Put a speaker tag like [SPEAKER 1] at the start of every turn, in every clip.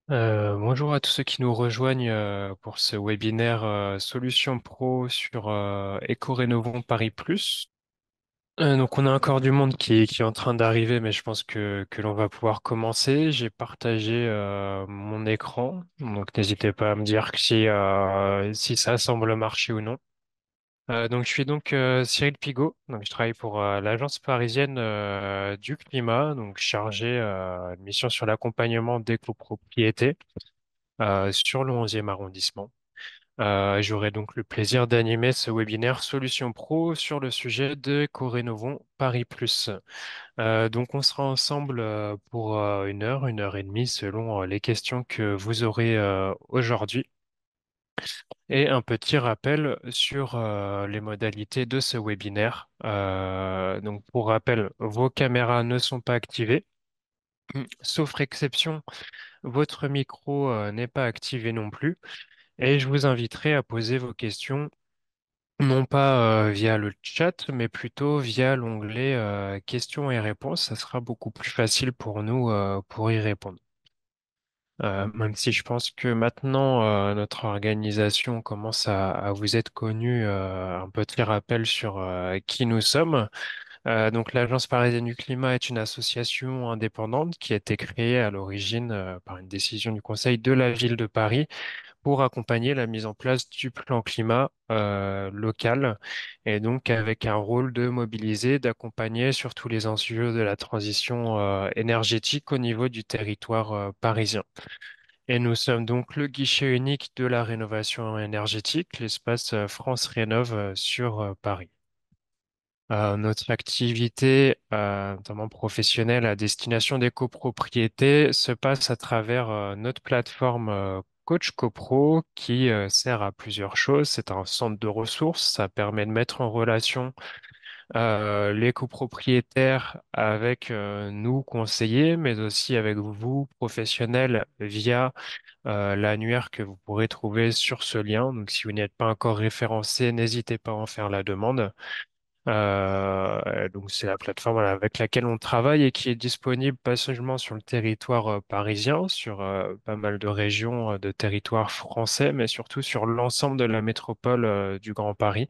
[SPEAKER 1] Bonjour à tous ceux qui nous rejoignent pour ce webinaire Solutions Pro sur Éco-Rénovons Paris Plus. Donc on a encore du monde qui est en train d'arriver, mais je pense que l'on va pouvoir commencer. J'ai partagé mon écran, donc n'hésitez pas à me dire si ça semble marcher ou non. Donc je suis Cyril Pigot, donc je travaille pour l'agence parisienne du climat, donc chargé de mission sur l'accompagnement des copropriétés sur le 11e arrondissement. J'aurai donc le plaisir d'animer ce webinaire Solutions Pro sur le sujet de Corénovons Paris Plus. Donc on sera ensemble pour une heure et demie selon les questions que vous aurez aujourd'hui. Et un petit rappel sur les modalités de ce webinaire. Donc pour rappel, vos caméras ne sont pas activées. Sauf exception, votre micro n'est pas activé non plus. Et je vous inviterai à poser vos questions non pas via le chat, mais plutôt via l'onglet questions et réponses. Ça sera beaucoup plus facile pour nous pour y répondre. Même si je pense que maintenant notre organisation commence à vous être connue, un petit rappel sur qui nous sommes. Donc l'Agence parisienne du climat est une association indépendante qui a été créée à l'origine par une décision du Conseil de la ville de Paris pour accompagner la mise en place du plan climat local et donc avec un rôle de mobiliser, d'accompagner sur tous les enjeux de la transition énergétique au niveau du territoire parisien. Et nous sommes donc le guichet unique de la rénovation énergétique, l'espace France Rénov sur Paris. Notre activité, notamment professionnelle à destination des copropriétés, se passe à travers notre plateforme Coach CoPro qui sert à plusieurs choses. C'est un centre de ressources. Ça permet de mettre en relation les copropriétaires avec nous, conseillers, mais aussi avec vous, professionnels, via l'annuaire que vous pourrez trouver sur ce lien. Donc, si vous n'êtes pas encore référencé, n'hésitez pas à en faire la demande. Donc c'est la plateforme voilà, avec laquelle on travaille et qui est disponible pas seulement sur le territoire parisien, sur pas mal de régions de territoire français, mais surtout sur l'ensemble de la métropole du Grand Paris.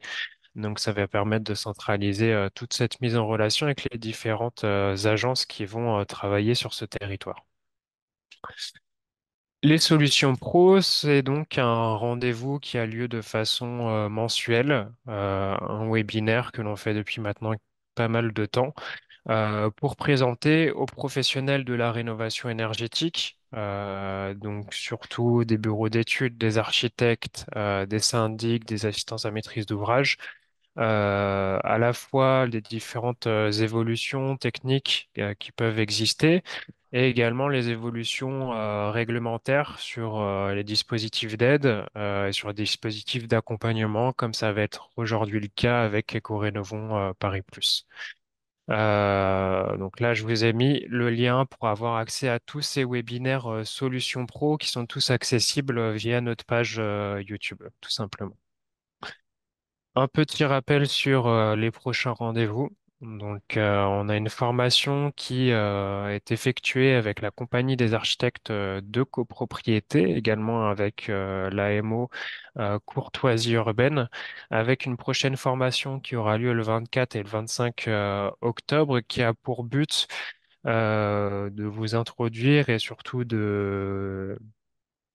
[SPEAKER 1] Donc ça va permettre de centraliser toute cette mise en relation avec les différentes agences qui vont travailler sur ce territoire. Les solutions pro, c'est donc un rendez-vous qui a lieu de façon mensuelle, un webinaire que l'on fait depuis maintenant pas mal de temps, pour présenter aux professionnels de la rénovation énergétique, donc surtout des bureaux d'études, des architectes, des syndics, des assistances à maîtrise d'ouvrage, à la fois les différentes évolutions techniques qui peuvent exister et également les évolutions réglementaires sur les dispositifs d'aide et sur les dispositifs d'accompagnement, comme ça va être aujourd'hui le cas avec Éco-Rénovons Paris Plus. Donc là, je vous ai mis le lien pour avoir accès à tous ces webinaires Solutions Pro qui sont tous accessibles via notre page YouTube, tout simplement. Un petit rappel sur les prochains rendez-vous. On a une formation qui est effectuée avec la Compagnie des architectes de copropriété, également avec l'AMO Courtoisie urbaine, avec une prochaine formation qui aura lieu le 24 et le 25 octobre, qui a pour but de vous introduire et surtout de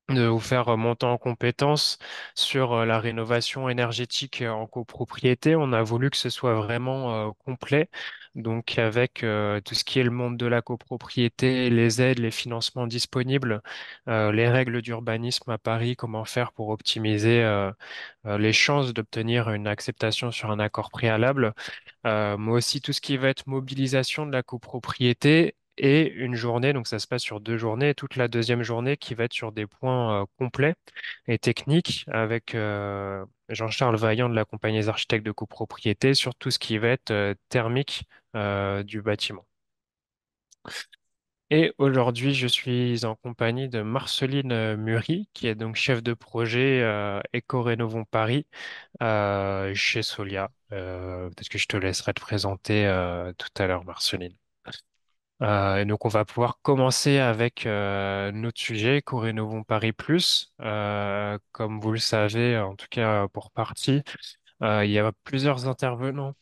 [SPEAKER 1] vous faire monter en compétences sur la rénovation énergétique en copropriété. On a voulu que ce soit vraiment complet, donc avec tout ce qui est le monde de la copropriété, les aides, les financements disponibles, les règles d'urbanisme à Paris, comment faire pour optimiser les chances d'obtenir une acceptation sur un accord préalable. Mais aussi tout ce qui va être mobilisation de la copropriété et une journée, donc ça se passe sur 2 journées, et toute la deuxième journée qui va être sur des points complets et techniques avec Jean-Charles Vaillant de la compagnie des architectes de copropriété sur tout ce qui va être thermique du bâtiment. Et aujourd'hui, je suis en compagnie de Marceline Mury, qui est donc chef de projet Éco-Rénovons Paris chez Solia. Peut-être que je te laisserai te présenter tout à l'heure, Marceline. Et donc, on va pouvoir commencer avec notre sujet, Co-Rénovons Paris Plus. Comme vous le savez, en tout cas pour partie, il y a plusieurs intervenants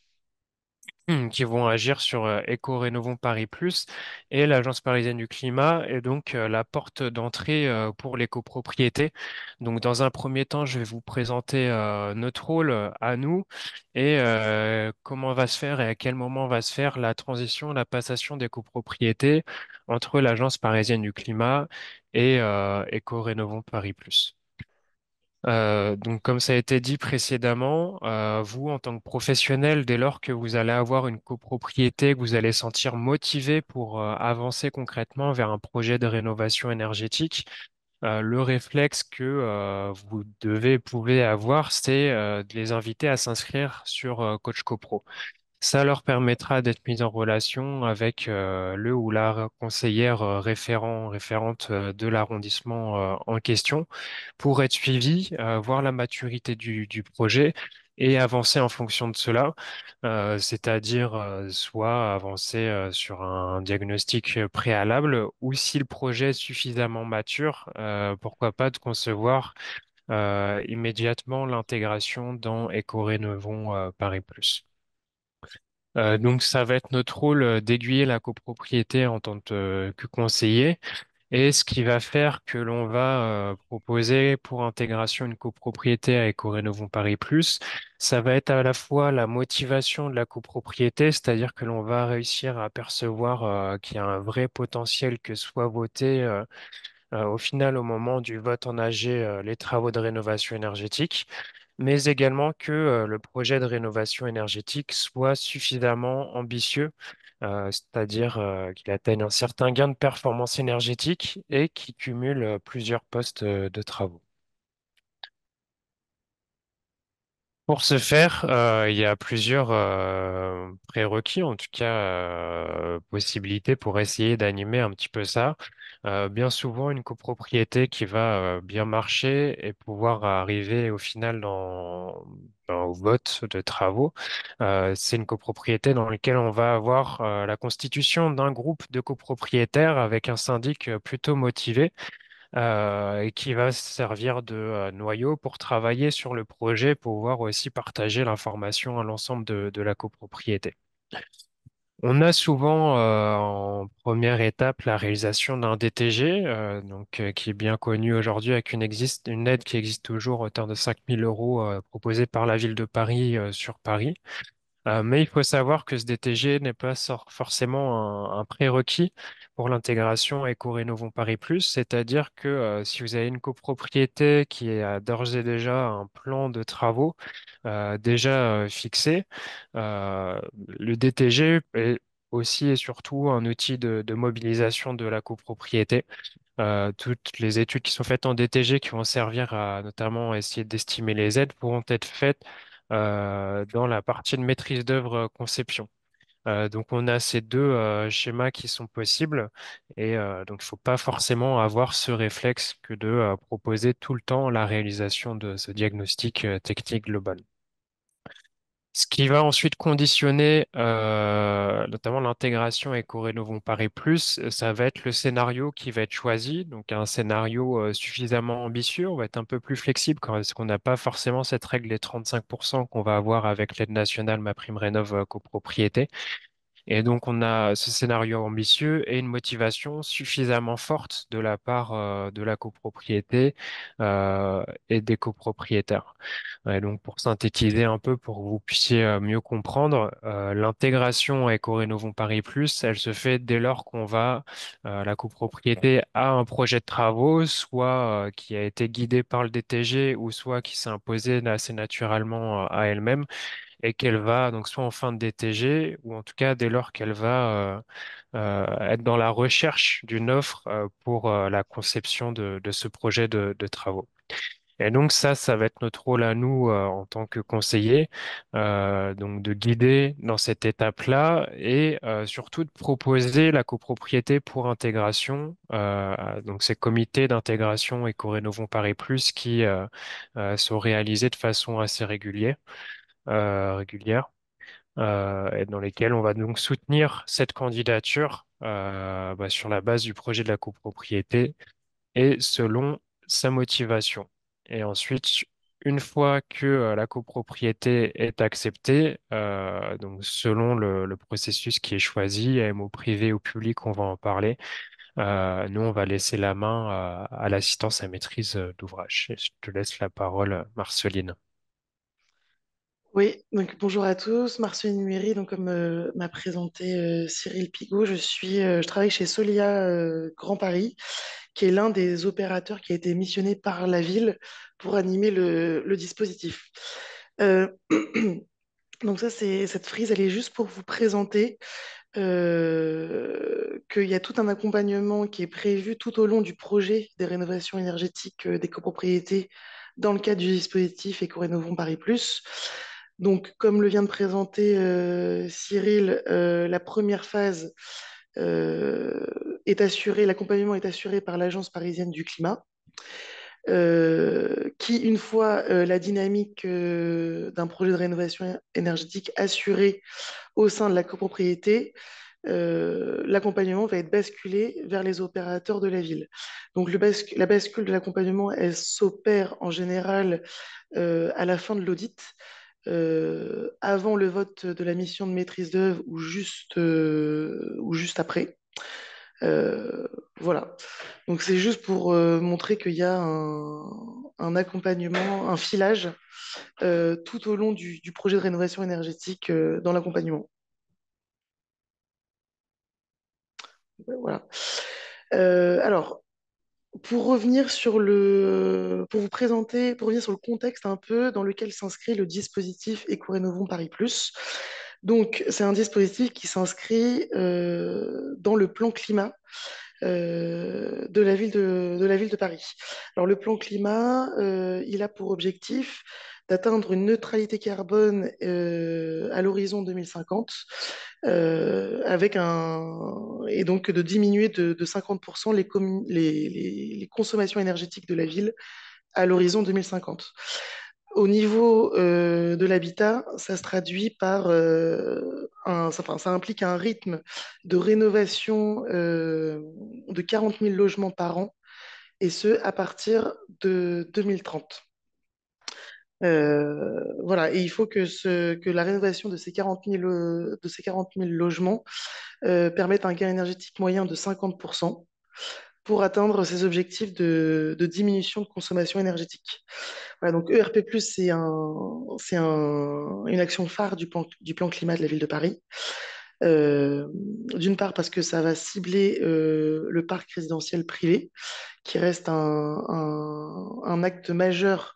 [SPEAKER 1] qui vont agir sur Éco-Rénovons Paris Plus et l'Agence parisienne du climat et donc la porte d'entrée pour les copropriétés. Donc dans un premier temps, je vais vous présenter notre rôle à nous et comment va se faire et à quel moment va se faire la transition, la passation des copropriétés entre l'Agence parisienne du climat et Éco-Rénovons Paris Plus. Donc, comme ça a été dit précédemment, vous, en tant que professionnel, dès lors que vous allez avoir une copropriété, que vous allez sentir motivé pour avancer concrètement vers un projet de rénovation énergétique, le réflexe que vous pouvez avoir, c'est de les inviter à s'inscrire sur Coach CoPro. Ça leur permettra d'être mis en relation avec le ou la conseillère référente de l'arrondissement en question pour être suivi, voir la maturité du projet et avancer en fonction de cela, c'est-à-dire soit avancer sur un diagnostic préalable ou si le projet est suffisamment mature, pourquoi pas de concevoir immédiatement l'intégration dans Éco-Rénovons Paris Plus. Donc, ça va être notre rôle d'aiguiller la copropriété en tant que conseiller. Et ce qui va faire que l'on va proposer pour intégration une copropriété avec Rénovons Paris Plus, ça va être à la fois la motivation de la copropriété, c'est-à-dire que l'on va réussir à percevoir qu'il y a un vrai potentiel que soit voté au final au moment du vote en AG les travaux de rénovation énergétique, mais également que le projet de rénovation énergétique soit suffisamment ambitieux, c'est-à-dire qu'il atteigne un certain gain de performance énergétique et qu'il cumule plusieurs postes de travaux. Pour ce faire, il y a plusieurs prérequis, en tout cas possibilités pour essayer d'animer un petit peu ça. Bien souvent, une copropriété qui va bien marcher et pouvoir arriver au final au vote de travaux, c'est une copropriété dans laquelle on va avoir la constitution d'un groupe de copropriétaires avec un syndic plutôt motivé et qui va servir de noyau pour travailler sur le projet, pour pouvoir aussi partager l'information à l'ensemble de la copropriété. On a souvent en première étape la réalisation d'un DTG, qui est bien connu aujourd'hui avec une aide qui existe toujours à hauteur de 5 000 euros proposée par la ville de Paris sur Paris. Mais il faut savoir que ce DTG n'est pas forcément un prérequis pour l'intégration Éco-Rénovons Paris Plus, c'est-à-dire que si vous avez une copropriété qui a d'ores et déjà un plan de travaux déjà fixé, le DTG est aussi et surtout un outil de mobilisation de la copropriété. Toutes les études qui sont faites en DTG qui vont servir à notamment essayer d'estimer les aides pourront être faites dans la partie de maîtrise d'œuvre conception. Donc on a ces deux schémas qui sont possibles et donc il ne faut pas forcément avoir ce réflexe que de proposer tout le temps la réalisation de ce diagnostic technique global. Ce qui va ensuite conditionner notamment l'intégration Éco-Rénovons Paris Plus, ça va être le scénario qui va être choisi. Donc un scénario suffisamment ambitieux, on va être un peu plus flexible parce qu'on n'a pas forcément cette règle des 35% qu'on va avoir avec l'aide nationale MaPrimeRénov' copropriété. Et donc, on a ce scénario ambitieux et une motivation suffisamment forte de la part de la copropriété et des copropriétaires. Et donc, pour synthétiser un peu, pour que vous puissiez mieux comprendre, l'intégration avec Rénovons Paris Plus, elle se fait dès lors la copropriété a un projet de travaux, soit qui a été guidé par le DTG, ou soit qui s'est imposé assez naturellement à elle-même et qu'elle va donc soit en fin de DTG ou en tout cas dès lors qu'elle va être dans la recherche d'une offre pour la conception de ce projet de travaux. Et donc ça va être notre rôle à nous en tant que conseiller, donc de guider dans cette étape-là et surtout de proposer la copropriété pour intégration, donc ces comités d'intégration Éco-Rénovons Paris Plus qui sont réalisés de façon assez régulière et dans lesquels on va donc soutenir cette candidature sur la base du projet de la copropriété et selon sa motivation. Et ensuite, une fois que la copropriété est acceptée, donc selon le processus qui est choisi, MO privé ou public, on va en parler, nous, on va laisser la main à l'assistance à maîtrise d'ouvrage. Et je te laisse la parole, Marceline.
[SPEAKER 2] Oui, donc bonjour à tous, Marceline Nuiri, donc comme m'a présenté Cyril Pigot, je travaille chez Solia Grand Paris, qui est l'un des opérateurs qui a été missionné par la ville pour animer le dispositif. Euh, donc ça, cette frise, elle est juste pour vous présenter qu'il y a tout un accompagnement qui est prévu tout au long du projet des rénovations énergétiques des copropriétés dans le cadre du dispositif Éco-Rénovons Paris Plus. Donc, comme le vient de présenter Cyril, la première phase euh, est assurée, l'accompagnement est assuré par l'Agence parisienne du climat, qui, une fois la dynamique d'un projet de rénovation énergétique assuré au sein de la copropriété, l'accompagnement va être basculé vers les opérateurs de la ville. Donc la bascule de l'accompagnement, elle s'opère en général à la fin de l'audit, avant le vote de la mission de maîtrise d'œuvre ou juste après. Euh, voilà. Donc c'est juste pour montrer qu'il y a un accompagnement, un filage tout au long du projet de rénovation énergétique dans l'accompagnement. Voilà. Alors, pour vous présenter, pour revenir sur le contexte un peu dans lequel s'inscrit le dispositif Éco-Rénovons Paris Plus. Donc, c'est un dispositif qui s'inscrit dans le plan climat de la ville de Paris. Alors, le plan climat, il a pour objectif d'atteindre une neutralité carbone à l'horizon 2050 et donc de diminuer de 50% les consommations énergétiques de la ville à l'horizon 2050. Au niveau de l'habitat, ça se traduit par enfin, ça implique un rythme de rénovation de 40 000 logements par an, et ce à partir de 2030. Voilà, et il faut que la rénovation de ces 40 000 logements permettent un gain énergétique moyen de 50% pour atteindre ces objectifs de diminution de consommation énergétique. Voilà, donc ERP+, une action phare du plan climat de la ville de Paris. D'une part parce que ça va cibler le parc résidentiel privé, qui reste un acte majeur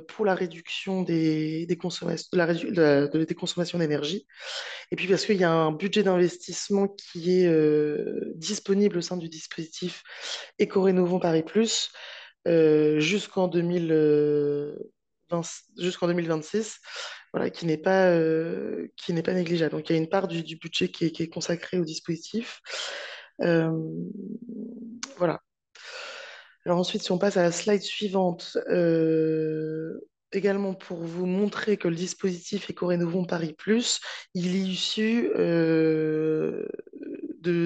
[SPEAKER 2] pour la réduction des consommations, des consommations d'énergie. Et puis parce qu'il y a un budget d'investissement qui est disponible au sein du dispositif Éco-Rénovons Paris Plus jusqu'en 2026, voilà, qui n'est pas négligeable. Donc il y a une part du budget qui est consacrée au dispositif. Euh, voilà. Alors ensuite, si on passe à la slide suivante, également pour vous montrer que le dispositif Éco-Rénovons Paris Plus, il est issu de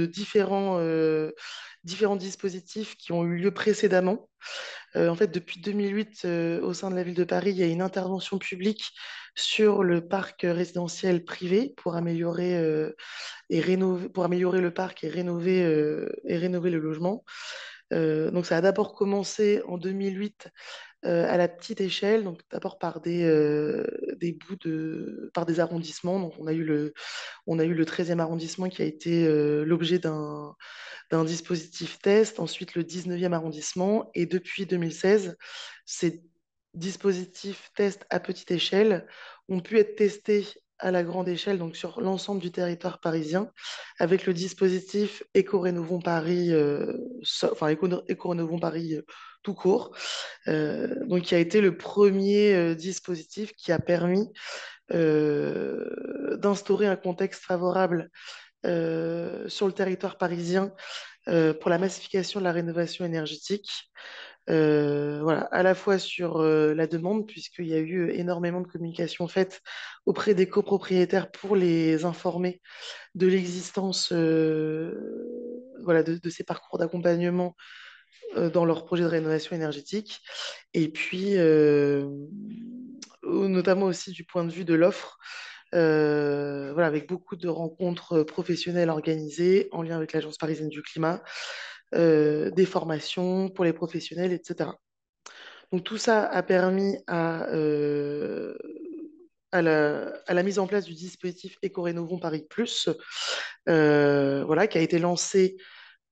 [SPEAKER 2] différents dispositifs qui ont eu lieu précédemment. En fait, depuis 2008, au sein de la ville de Paris, il y a une intervention publique sur le parc résidentiel privé pour améliorer le parc et rénover le logement. Donc, ça a d'abord commencé en 2008 à la petite échelle, donc d'abord par des arrondissements. Donc, on a eu le 13e arrondissement qui a été l'objet d'un dispositif test, ensuite le 19e arrondissement, et depuis 2016, ces dispositifs test à petite échelle ont pu être testés à la grande échelle, donc sur l'ensemble du territoire parisien, avec le dispositif Éco-Rénovons Paris, Éco-Rénovons Paris tout court, donc qui a été le premier dispositif qui a permis d'instaurer un contexte favorable sur le territoire parisien pour la massification de la rénovation énergétique. Voilà, à la fois sur la demande, puisqu'il y a eu énormément de communication faite auprès des copropriétaires pour les informer de l'existence voilà, de ces parcours d'accompagnement dans leur projet de rénovation énergétique. Et puis, notamment aussi du point de vue de l'offre, voilà, avec beaucoup de rencontres professionnelles organisées en lien avec l'Agence parisienne du climat, des formations pour les professionnels, etc. Donc tout ça a permis à la mise en place du dispositif Éco-Rénovons Paris Plus, voilà, qui a été lancé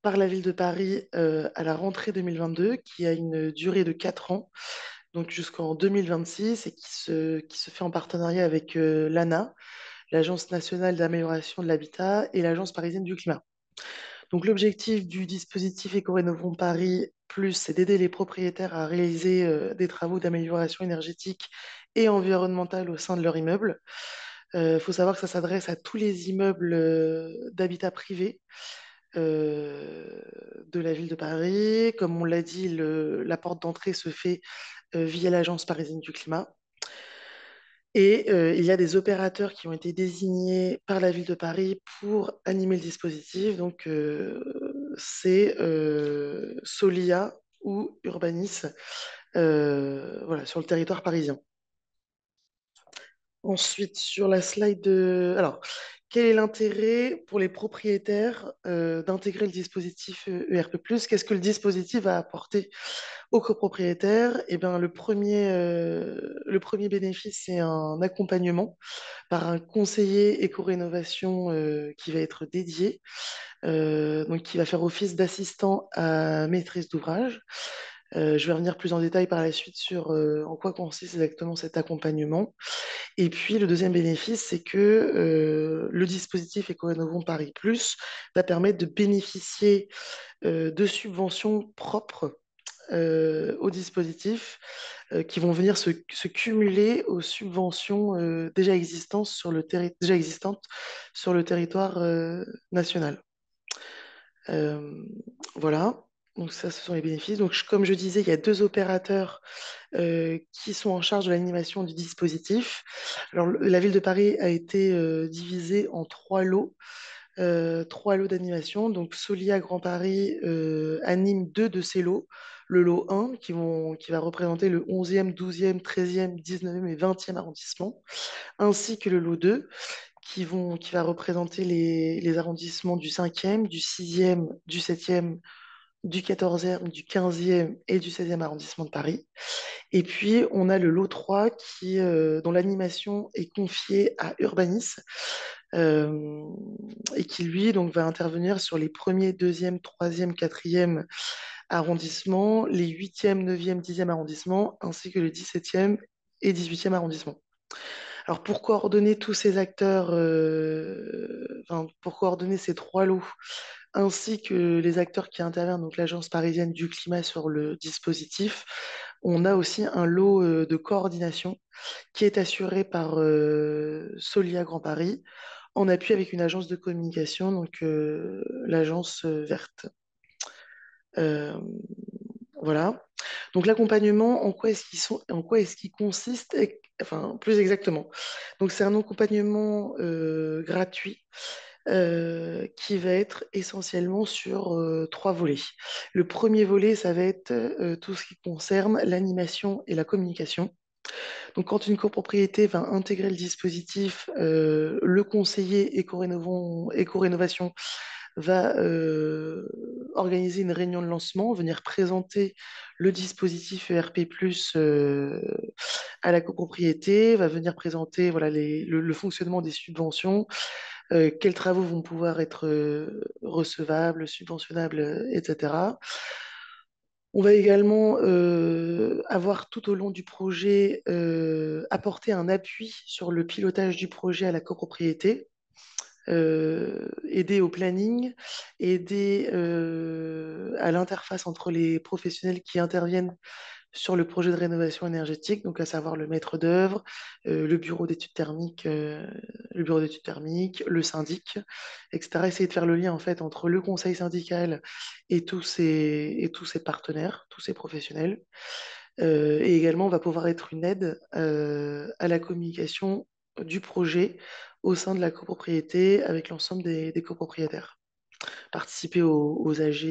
[SPEAKER 2] par la ville de Paris à la rentrée 2022, qui a une durée de 4 ans, donc jusqu'en 2026, et qui se fait en partenariat avec l'ANA, l'Agence nationale d'amélioration de l'habitat, et l'Agence parisienne du climat. Donc l'objectif du dispositif Éco-Rénovons Paris Plus, c'est d'aider les propriétaires à réaliser des travaux d'amélioration énergétique et environnementale au sein de leur immeuble. Il faut savoir que ça s'adresse à tous les immeubles d'habitat privé euh, de la ville de Paris. Comme on l'a dit, la porte d'entrée se fait via l'Agence parisienne du climat. Et il y a des opérateurs qui ont été désignés par la ville de Paris pour animer le dispositif. Donc, c'est Solia ou Urbanis, voilà, sur le territoire parisien. Ensuite, sur la slide de... Alors, quel est l'intérêt pour les propriétaires d'intégrer le dispositif ERP+? Qu'est-ce que le dispositif va apporter aux copropriétaires? Eh bien, le premier bénéfice, c'est un accompagnement par un conseiller éco-rénovation qui va être dédié, donc qui va faire office d'assistant à maîtrise d'ouvrage. Je vais revenir plus en détail par la suite sur en quoi consiste exactement cet accompagnement. Et puis le deuxième bénéfice, c'est que le dispositif Éco-Rénovons Paris Plus va permettre de bénéficier de subventions propres au dispositif qui vont venir se cumuler aux subventions déjà existantes sur le territoire national. Euh, voilà. Donc ça, ce sont les bénéfices. Donc, comme je disais, il y a deux opérateurs qui sont en charge de l'animation du dispositif. Alors, la ville de Paris a été divisée en trois lots d'animation. Donc, Solia Grand Paris anime deux de ces lots. Le lot 1, qui va représenter le 11e, 12e, 13e, 19e et 20e arrondissement, ainsi que le lot 2, qui va représenter les arrondissements du 5e, du 6e, du 7e, du 14e, du 15e et du 16e arrondissement de Paris. Et puis, on a le lot 3 dont l'animation est confiée à Urbanis euh, et qui, lui, donc, va intervenir sur les premiers, deuxième, troisième, quatrième arrondissements, les 8e, 9e, 10e arrondissements, ainsi que le 17e et 18e arrondissement. Alors, pour coordonner tous ces acteurs, enfin, pour coordonner ces trois lots, ainsi que les acteurs qui interviennent, donc l'Agence parisienne du climat sur le dispositif, on a aussi un lot de coordination qui est assuré par Solia Grand Paris, en appui avec une agence de communication, donc l'agence verte. Euh, voilà. Donc l'accompagnement, en quoi est-ce qu'il consiste, enfin plus exactement. Donc c'est un accompagnement gratuit qui va être essentiellement sur trois volets. Le premier volet, ça va être tout ce qui concerne l'animation et la communication. Donc, quand une copropriété va intégrer le dispositif, le conseiller éco-rénovation va organiser une réunion de lancement, venir présenter le dispositif ERP+, à la copropriété, va venir présenter voilà, le fonctionnement des subventions, quels travaux vont pouvoir être recevables, subventionnables, etc. On va également avoir tout au long du projet apporté un appui sur le pilotage du projet à la copropriété, aider au planning, aider à l'interface entre les professionnels qui interviennent sur le projet de rénovation énergétique, donc à savoir le maître d'œuvre, le bureau d'études thermiques, le syndic, etc. Essayer de faire le lien en fait entre le conseil syndical et tous ses partenaires, tous ses professionnels. Et également, on va pouvoir être une aide à la communication du projet au sein de la copropriété avec l'ensemble des copropriétaires. Participer aux AG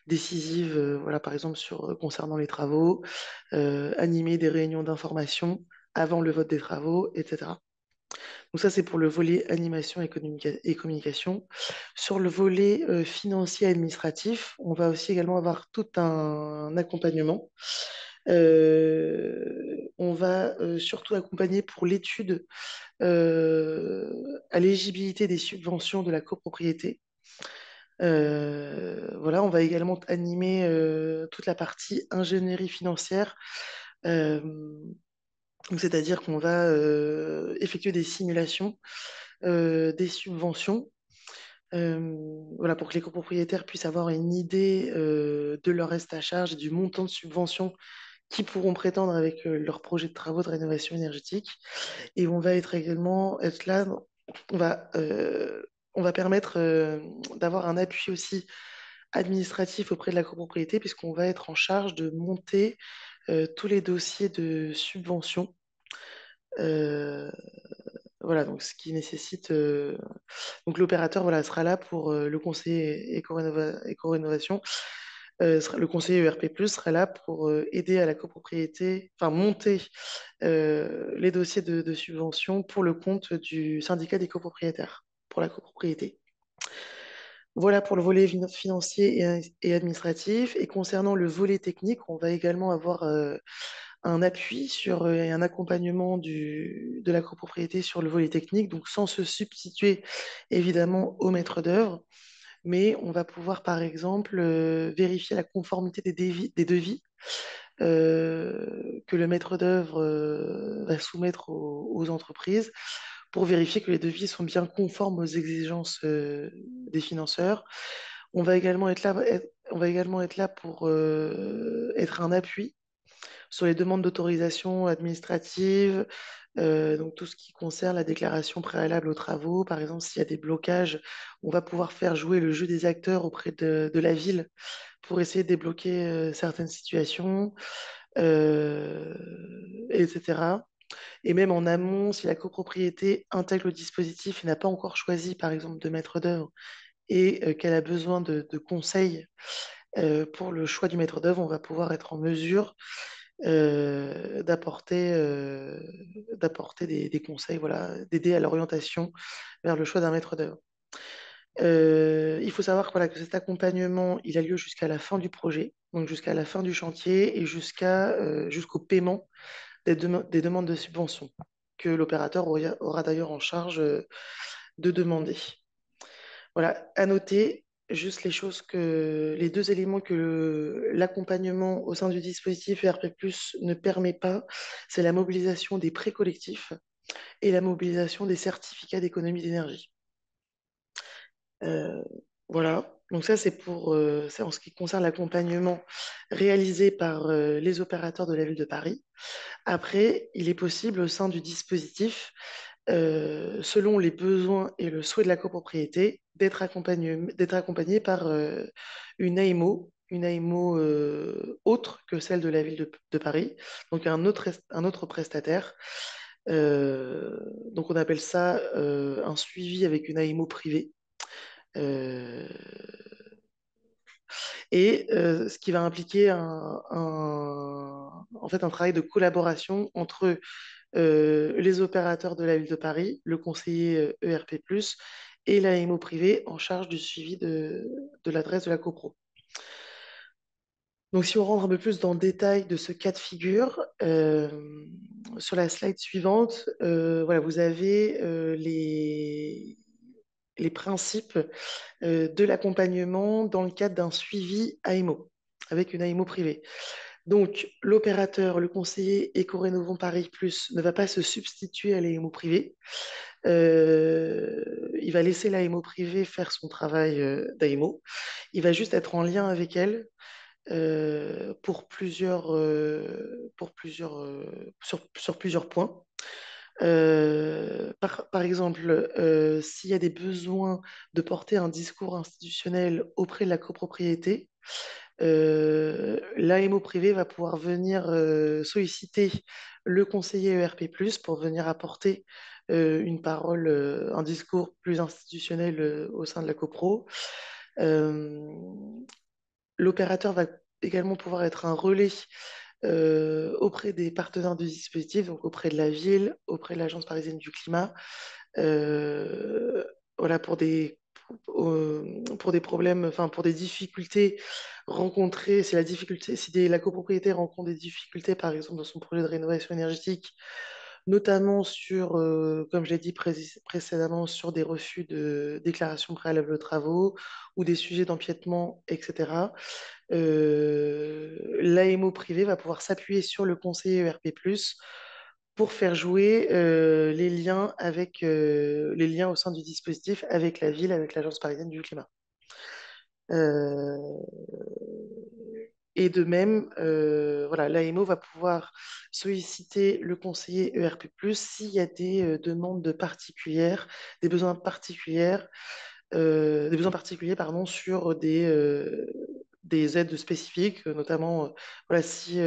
[SPEAKER 2] décisives, voilà, par exemple concernant les travaux, animer des réunions d'information avant le vote des travaux, etc. Donc ça, c'est pour le volet animation et communication. Sur le volet financier et administratif, on va aussi également avoir tout un accompagnement. On va surtout accompagner pour l'étude à l'éligibilité des subventions de la copropriété. Voilà, on va également animer toute la partie ingénierie financière. Euh, donc c'est-à-dire qu'on va effectuer des simulations des subventions, voilà, pour que les copropriétaires puissent avoir une idée de leur reste à charge et du montant de subvention qui pourront prétendre avec leur projet de travaux de rénovation énergétique. Et on va être également être là, on va, euh, on va permettre d'avoir un appui aussi administratif auprès de la copropriété, puisqu'on va être en charge de monter tous les dossiers de subvention. Euh, voilà, donc ce qui nécessite. Donc l'opérateur voilà, sera là pour le conseiller éco-rénovation. Le conseiller ERP+, sera là pour aider à la copropriété, enfin monter les dossiers de subvention pour le compte du syndicat des copropriétaires, pour la copropriété. Voilà pour le volet financier et administratif. Et concernant le volet technique, on va également avoir un appui et un accompagnement de la copropriété sur le volet technique, donc sans se substituer évidemment au maître d'œuvre, mais on va pouvoir par exemple vérifier la conformité des devis que le maître d'œuvre va soumettre aux entreprises pour vérifier que les devis sont bien conformes aux exigences des financeurs. On va également être là pour être un appui sur les demandes d'autorisation administrative, donc tout ce qui concerne la déclaration préalable aux travaux. Par exemple, s'il y a des blocages, on va pouvoir faire jouer le jeu des acteurs auprès de la ville pour essayer de débloquer certaines situations, euh, etc. Et même en amont, si la copropriété intègre le dispositif et n'a pas encore choisi, par exemple, de maître d'œuvre et qu'elle a besoin de conseils pour le choix du maître d'œuvre, on va pouvoir être en mesure d'apporter des conseils, voilà, d'aider à l'orientation vers le choix d'un maître d'œuvre. Il faut savoir que, voilà, que cet accompagnement, il a lieu jusqu'à la fin du projet, donc jusqu'à la fin du chantier et jusqu'au paiement des demandes de subvention que l'opérateur aura d'ailleurs en charge de demander. Voilà, à noter juste les deux éléments que l'accompagnement au sein du dispositif ERP+ ne permet pas, c'est la mobilisation des prêts collectifs et la mobilisation des certificats d'économie d'énergie. Euh, voilà. Donc ça, c'est en ce qui concerne l'accompagnement réalisé par les opérateurs de la ville de Paris. Après, il est possible au sein du dispositif, selon les besoins et le souhait de la copropriété, d'être accompagné par une AMO autre que celle de la ville de Paris, donc un autre prestataire. Donc on appelle ça un suivi avec une AMO privée. Euh, Ce qui va impliquer en fait, un travail de collaboration entre les opérateurs de la ville de Paris, le conseiller ERP+, et l'AMO privé en charge du suivi de l'adresse de la copro. Donc, si on rentre un peu plus dans le détail de ce cas de figure, sur la slide suivante, voilà, vous avez les principes de l'accompagnement dans le cadre d'un suivi AMO, avec une AMO privée. Donc, l'opérateur, le conseiller Éco-Rénovons Paris Plus ne va pas se substituer à l'AMO privé. Il va laisser l'AMO privé faire son travail d'AMO. Il va juste être en lien avec elle sur plusieurs points. Par exemple, s'il y a des besoins de porter un discours institutionnel auprès de la copropriété, l'AMO privé va pouvoir venir solliciter le conseiller ERP+, pour venir apporter une parole, un discours plus institutionnel au sein de la copro. Euh, L'opérateur va également pouvoir être un relais auprès des partenaires du dispositif, donc auprès de la ville, auprès de l'Agence parisienne du climat, euh, voilà, pour des problèmes, enfin pour des difficultés rencontrées, si la difficulté, la copropriété rencontre des difficultés, par exemple, dans son projet de rénovation énergétique, notamment sur, comme je l'ai dit précédemment, sur des refus de déclaration préalable de travaux ou des sujets d'empiètement, etc. L'AMO privé va pouvoir s'appuyer sur le conseiller ERP+, pour faire jouer les liens au sein du dispositif avec la ville, avec l'Agence parisienne du climat. Euh, et de même, voilà, l'AMO va pouvoir solliciter le conseiller ERP+, s'il y a des besoins particuliers, pardon, sur des aides spécifiques, notamment voilà, si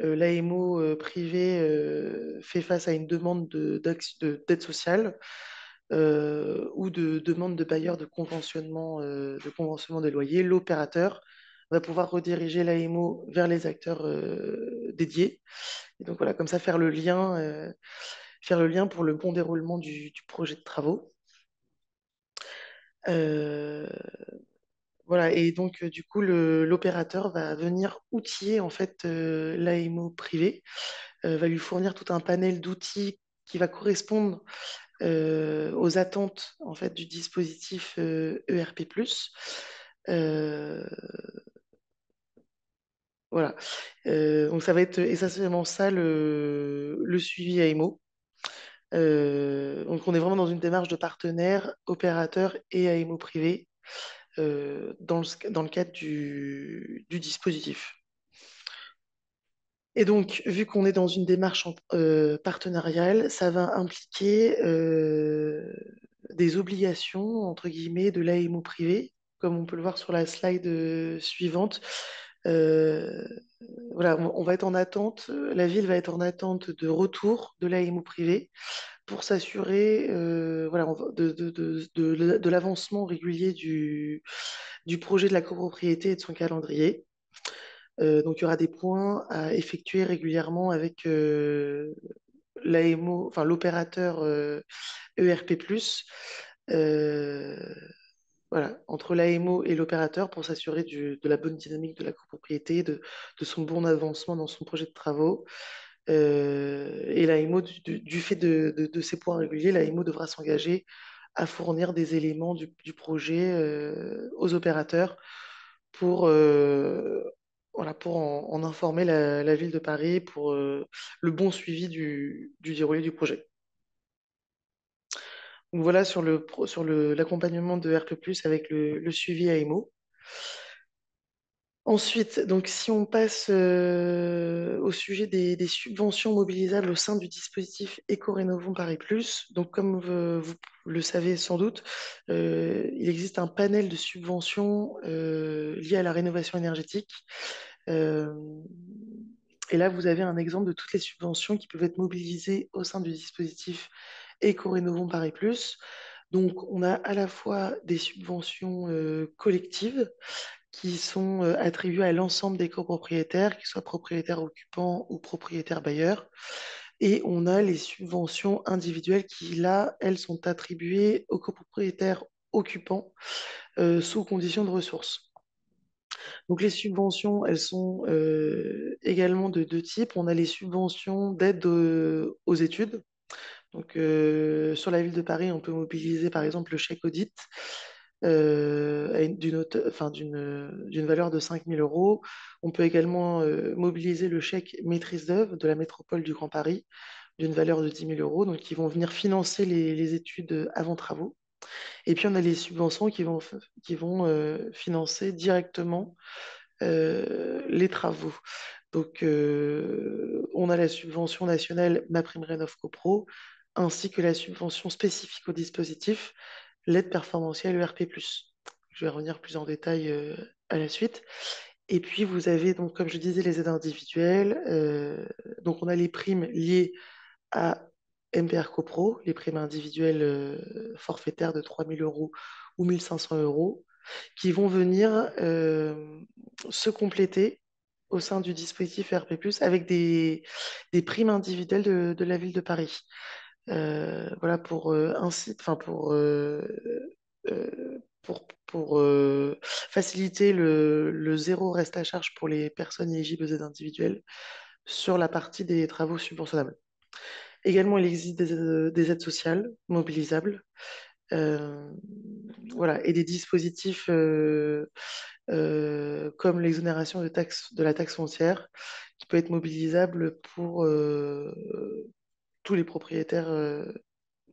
[SPEAKER 2] l'AMO privé fait face à une demande d'aide sociale ou de demande de bailleur de conventionnement des loyers, l'opérateur va pouvoir rediriger l'AMO vers les acteurs dédiés. Et donc voilà, comme ça, faire le lien pour le bon déroulement du projet de travaux. Euh, voilà, et donc du coup, l'opérateur va venir outiller en fait l'AMO privé, va lui fournir tout un panel d'outils qui va correspondre aux attentes en fait du dispositif ERP+. Euh, voilà. Donc ça va être essentiellement ça le suivi AMO. Donc on est vraiment dans une démarche de partenaire, opérateur et AMO privé dans le cadre du dispositif. Et donc, vu qu'on est dans une démarche partenariale, ça va impliquer des obligations, entre guillemets, de l'AMO privé, comme on peut le voir sur la slide suivante. Euh, voilà, on va être en attente, la ville va être en attente de retour de l'AMO privé pour s'assurer voilà, de l'avancement régulier du projet de la copropriété et de son calendrier. Donc, il y aura des points à effectuer régulièrement avec l'AMO, enfin l'opérateur ERP+, euh, voilà, entre l'AMO et l'opérateur pour s'assurer de la bonne dynamique de la copropriété, de son bon avancement dans son projet de travaux. Et l'AMO, du fait de ces points réguliers, l'AMO devra s'engager à fournir des éléments du projet aux opérateurs pour, voilà, pour en informer la ville de Paris pour le bon suivi du déroulé du projet. Donc voilà l'accompagnement de RP+, avec le suivi AMO. Ensuite, donc si on passe au sujet des subventions mobilisables au sein du dispositif Éco-Rénovons Paris Plus, donc comme vous le savez sans doute, il existe un panel de subventions liées à la rénovation énergétique. Euh, et là, vous avez un exemple de toutes les subventions qui peuvent être mobilisées au sein du dispositif Éco-Rénovons Paris Plus. Donc, on a à la fois des subventions collectives qui sont attribuées à l'ensemble des copropriétaires, qu'ils soient propriétaires occupants ou propriétaires bailleurs. Et on a les subventions individuelles qui, là, elles sont attribuées aux copropriétaires occupants sous conditions de ressources. Donc les subventions, elles sont également de deux types. On a les subventions d'aide aux études. Donc sur la ville de Paris, on peut mobiliser par exemple le chèque audit d'une valeur de 5 000 euros. On peut également mobiliser le chèque maîtrise d'œuvre de la métropole du Grand Paris d'une valeur de 10 000 euros, donc qui vont venir financer les études avant travaux. Et puis on a les subventions qui vont financer directement les travaux. Donc, on a la subvention nationale MaPrimeRénov' CoPro, ainsi que la subvention spécifique au dispositif, l'aide performantielle ERP+. Je vais revenir plus en détail à la suite. Et puis, vous avez, donc, comme je disais, les aides individuelles. Donc, on a les primes liées à MPR CoPro, les primes individuelles forfaitaires de 3 000 € ou 1 500 € qui vont venir se compléter au sein du dispositif RP+, avec des primes individuelles de la ville de Paris. Voilà pour faciliter le zéro reste à charge pour les personnes éligibles aux aides individuelles sur la partie des travaux subventionnables. Également, il existe des aides sociales mobilisables, euh, voilà, et des dispositifs comme l'exonération de la taxe foncière, qui peut être mobilisable pour tous les propriétaires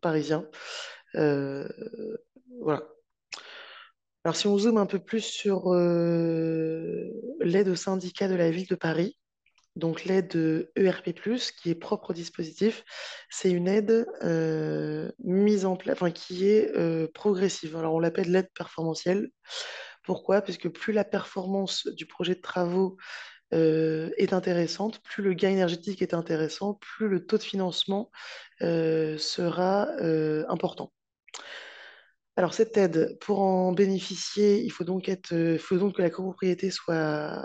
[SPEAKER 2] parisiens. Euh, voilà. Alors, si on zoome un peu plus sur l'aide au syndicat de la ville de Paris, donc l'aide ERP+, qui est propre au dispositif, c'est une aide mise en place, enfin, qui est progressive. Alors, on l'appelle l'aide performantielle. Pourquoi? Parce que plus la performance du projet de travaux est intéressante, plus le gain énergétique est intéressant, plus le taux de financement sera important. Alors cette aide, pour en bénéficier, il faut donc que la copropriété soit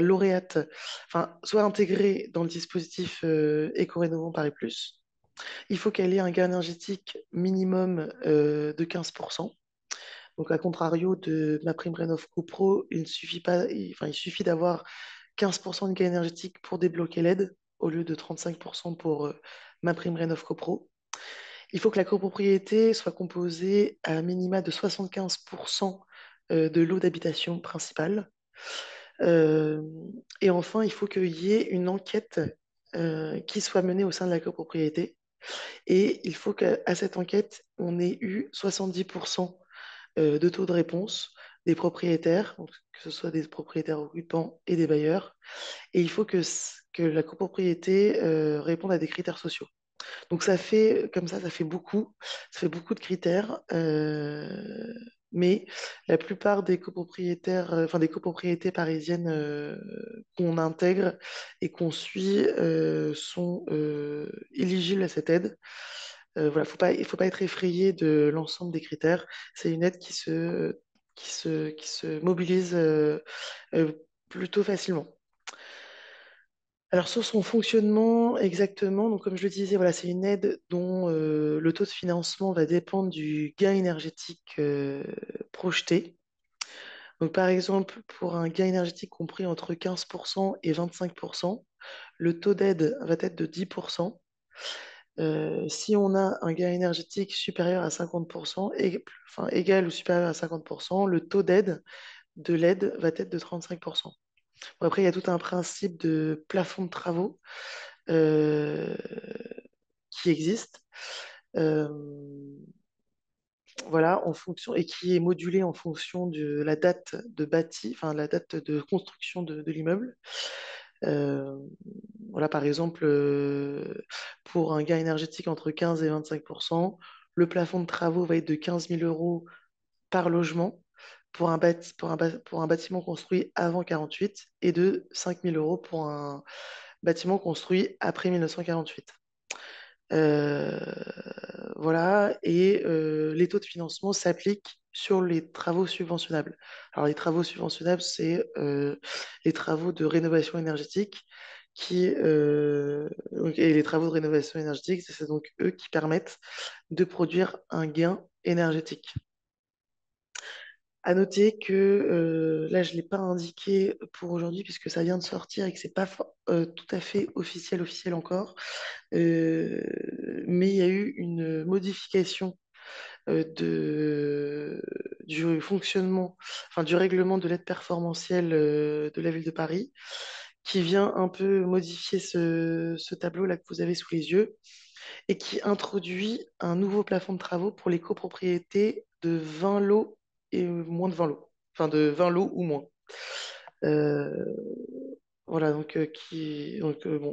[SPEAKER 2] lauréate, enfin soit intégrée dans le dispositif Éco-Rénovant Paris Plus. Il faut qu'elle ait un gain énergétique minimum de 15%. Donc, à contrario de ma prime Rénov CoPro, il ne suffit pas, enfin, il suffit d'avoir 15% de gain énergétique pour débloquer l'aide au lieu de 35% pour ma prime Rénov CoPro. Il faut que la copropriété soit composée à minima de 75% de l'eau d'habitation principale. Euh, et enfin, il faut qu'il y ait une enquête qui soit menée au sein de la copropriété. Et il faut qu'à cette enquête, on ait eu 70% de taux de réponse des propriétaires, donc que ce soit des propriétaires occupants et des bailleurs. Et il faut que la copropriété réponde à des critères sociaux. Donc ça fait, comme ça fait beaucoup de critères, mais la plupart des copropriétaires, enfin des copropriétés parisiennes qu'on intègre et qu'on suit sont éligibles à cette aide. Voilà, il faut pas être effrayé de l'ensemble des critères. C'est une aide qui se mobilise euh, plutôt facilement. Alors sur son fonctionnement exactement, donc comme je le disais, voilà, c'est une aide dont le taux de financement va dépendre du gain énergétique projeté. Donc par exemple, pour un gain énergétique compris entre 15% et 25%, le taux d'aide va être de 10%. Si on a un gain énergétique supérieur à 50%, enfin égal ou supérieur à 50%, le taux d'aide de l'aide va être de 35%. Bon, après, il y a tout un principe de plafond de travaux euh, qui existe, euh, voilà, en fonction et qui est modulé en fonction de la date de bâti, enfin la date de construction de l'immeuble. Euh, voilà, par exemple, pour un gain énergétique entre 15 et 25%, le plafond de travaux va être de 15 000 € par logement pour un bâtiment construit avant 48 et de 5 000 € pour un bâtiment construit après 1948. Euh, voilà, et les taux de financement s'appliquent sur les travaux subventionnables. Alors, les travaux subventionnables, c'est les travaux de rénovation énergétique et les travaux de rénovation énergétique, c'est donc eux qui permettent de produire un gain énergétique. À noter que là, je ne l'ai pas indiqué pour aujourd'hui puisque ça vient de sortir et que c'est pas tout à fait officiel encore. Euh, mais il y a eu une modification du fonctionnement, enfin du règlement de l'aide performantielle de la ville de Paris, qui vient un peu modifier ce tableau-là que vous avez sous les yeux et qui introduit un nouveau plafond de travaux pour les copropriétés de 20 lots et moins de 20 lots, enfin de 20 lots ou moins. Euh, voilà, bon,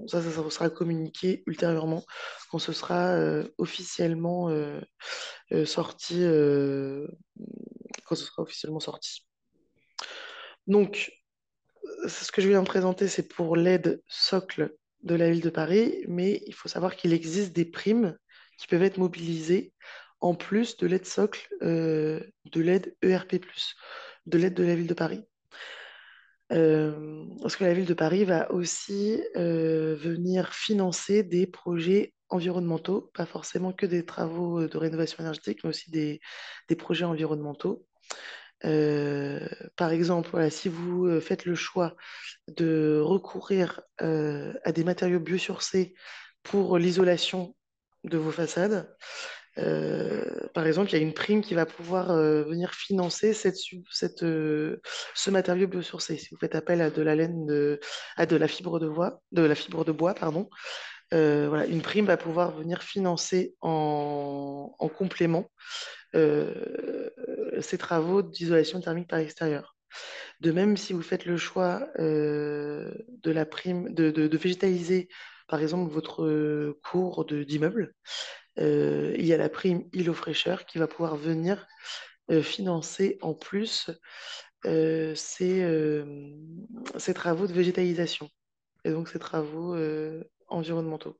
[SPEAKER 2] ça sera communiqué ultérieurement quand ce sera officiellement sorti, quand ce sera officiellement sorti. Donc, ce que je viens de présenter, c'est pour l'aide socle de la ville de Paris, mais il faut savoir qu'il existe des primes qui peuvent être mobilisées en plus de l'aide socle, de l'aide ERP+, de l'aide de la ville de Paris. Parce que la ville de Paris va aussi venir financer des projets environnementaux, pas forcément que des travaux de rénovation énergétique, mais aussi des projets environnementaux. Euh, Par exemple, voilà, si vous faites le choix de recourir à des matériaux biosourcés pour l'isolation de vos façades, par exemple, il y a une prime qui va pouvoir venir financer ce matériau biosourcé. Si vous faites appel à de la laine à de la fibre de bois, pardon, voilà, une prime va pouvoir venir financer en complément ces travaux d'isolation thermique par extérieur. De même, si vous faites le choix de la prime de végétaliser, par exemple, votre cour d'immeuble, il y a la prime île aux fraîcheurs qui va pouvoir venir financer en plus euh, ces, euh, ces travaux de végétalisation et donc ces travaux environnementaux.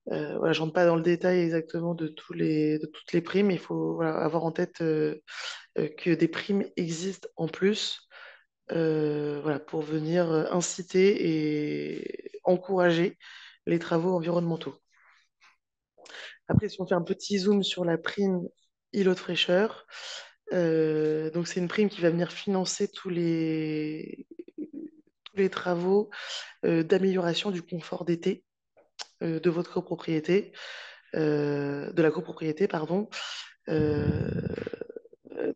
[SPEAKER 2] Voilà, je rentre pas dans le détail exactement de toutes les primes, mais il faut voilà, avoir en tête que des primes existent en plus voilà, pour venir inciter et encourager les travaux environnementaux. Après, si on fait un petit zoom sur la prime îlot de fraîcheur, donc c'est une prime qui va venir financer tous les travaux d'amélioration du confort d'été de votre copropriété, de la copropriété, pardon. Euh,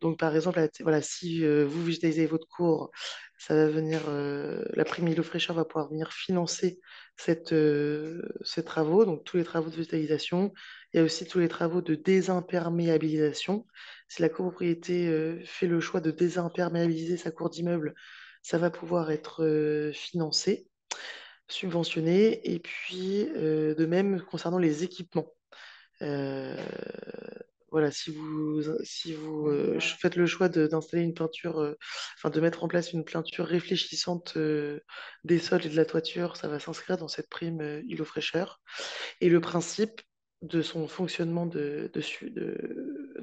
[SPEAKER 2] donc par exemple, voilà, si vous végétalisez votre cour, ça va venir, la prime îlot fraîcheur va pouvoir venir financer ces travaux, donc tous les travaux de végétalisation. Il y a aussi tous les travaux de désimperméabilisation. Si la copropriété fait le choix de désimperméabiliser sa cour d'immeuble, ça va pouvoir être financé, subventionné. Et puis de même concernant les équipements. Euh, voilà, si vous faites le choix d'installer une peinture, enfin de mettre en place une peinture réfléchissante des sols et de la toiture, ça va s'inscrire dans cette prime îlot fraîcheur. Et le principe de son fonctionnement de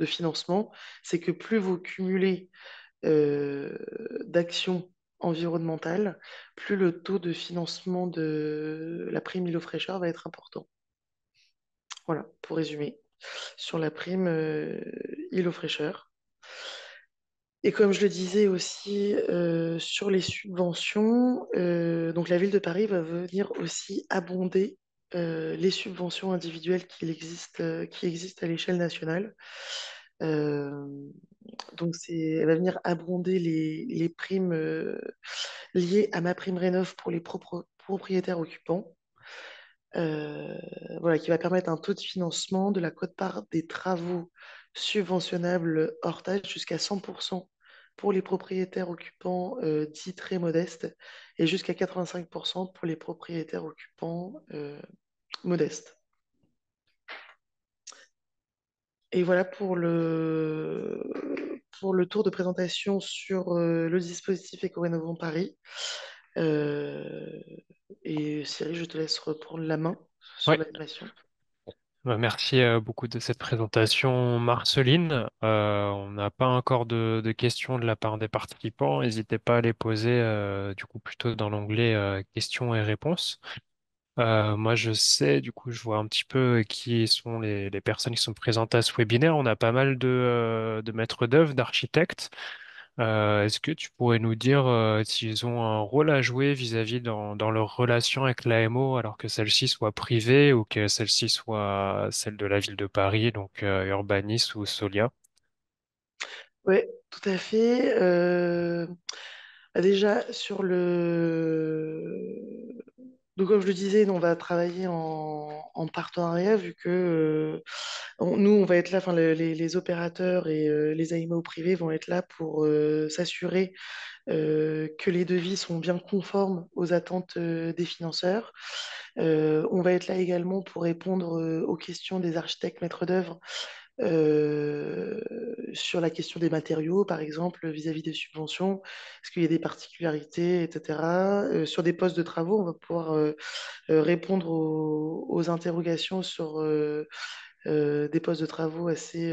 [SPEAKER 2] financement, c'est que plus vous cumulez euh, d'actions environnementales, plus le taux de financement de la prime îlot fraîcheur va être important. Voilà, pour résumer, sur la prime îlot fraîcheur. Et comme je le disais aussi sur les subventions, donc la ville de Paris va venir aussi abonder les subventions individuelles qui existent à l'échelle nationale. Euh, elle va venir abonder les primes liées à ma prime rénov pour les propriétaires occupants. euh, voilà, qui va permettre un taux de financement de la quote-part des travaux subventionnables hors taxe jusqu'à 100% pour les propriétaires occupants dits très modestes et jusqu'à 85% pour les propriétaires occupants modestes. Et voilà pour le tour de présentation sur le dispositif Éco-Rénovons Paris. Euh, et Cyril, je te laisse reprendre la main sur
[SPEAKER 1] Ouais.
[SPEAKER 2] l'animation.
[SPEAKER 1] Bah, merci beaucoup de cette présentation, Marceline. On n'a pas encore de questions de la part des participants. N'hésitez pas à les poser du coup plutôt dans l'onglet questions et réponses. Moi, je sais, du coup, je vois un petit peu qui sont les personnes qui sont présentes à ce webinaire. On a pas mal de maîtres d'œuvre, d'architectes. Est-ce que tu pourrais nous dire s'ils ont un rôle à jouer vis-à-vis dans leur relation avec l'AMO, alors que celle-ci soit privée ou que celle-ci soit celle de la ville de Paris, donc Urbanis ou Solia?
[SPEAKER 2] Oui, tout à fait. Bah déjà, donc comme je le disais, nous, on va travailler en partenariat, vu que nous, on va être là, enfin, les opérateurs et les AIMO privés vont être là pour s'assurer que les devis sont bien conformes aux attentes des financeurs. On va être là également pour répondre aux questions des architectes maîtres d'œuvre sur la question des matériaux, par exemple, vis-à-vis des subventions, est-ce qu'il y a des particularités, etc. Sur des postes de travaux, on va pouvoir répondre aux interrogations sur des postes de travaux assez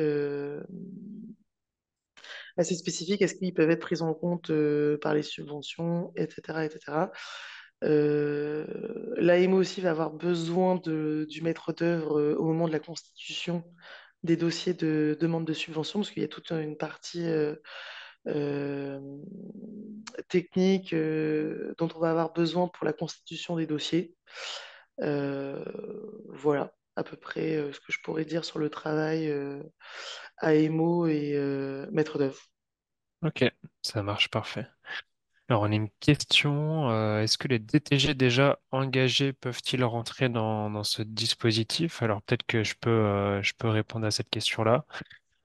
[SPEAKER 2] spécifiques. Est-ce qu'ils peuvent être pris en compte par les subventions, etc., etc. L'AMO aussi va avoir besoin du maître d'œuvre au moment de la constitution des dossiers de demande de subvention, parce qu'il y a toute une partie euh, technique dont on va avoir besoin pour la constitution des dossiers. Euh, voilà à peu près ce que je pourrais dire sur le travail AMO et maître d'œuvre.
[SPEAKER 1] Ok, ça marche parfait. Alors, on a une question. Est-ce que les DTG déjà engagés peuvent-ils rentrer dans ce dispositif? Alors, peut-être que je peux répondre à cette question-là.